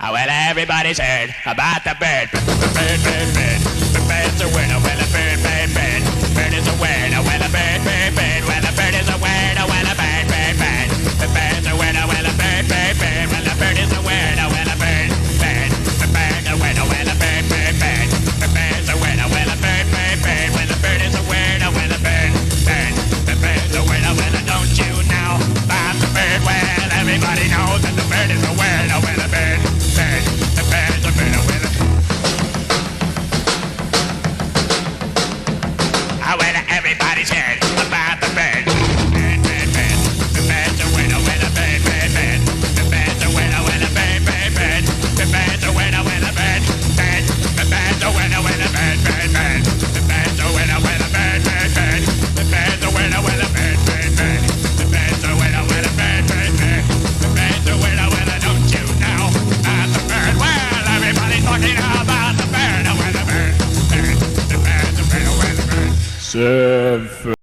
Well, everybody's heard about the bird. Bird, bird, bird. The bird's a winner. Well, a bird, bird, bird. Bird is a winner. Well, a bird, bird, bird. Well, a bird is a winner. Well, a bird, bird, bird. The bird's a winner. Well, a bird, bird, bird. Well, a bird is a winner. Well, a bird, bird. The bird's a winner. Well, a bird, bird, bird. The bird's a winner. Well, a bird, bird, bird. Well, the bird is a winner. Well, a bird, bird. The bird's a winner. Well, don't you know about the bird? Well, everybody knows that the bird is a winner. Well, a bird. The bird's a winner, winner. Well, everybody's heard about the bird. Bird, bird, bird. The bird's a winner, winner, bird, bird, bird. The bird's a winner, winner, bird, bird, bird. The bird's a winner, winner, bird, bird. The bird's a winner, winner, bird, bird, bird. The bird's a winner, winner, bird, bird, bird. The bird's a winner, winner, bird, bird, bird. The bird's a winner, winner, bird, bird, bird. The bird's a winner, winner, don't you know about the bird? Well, everybody's talking about the bird, the bird, the bird's a winner, winner, bird. Surfin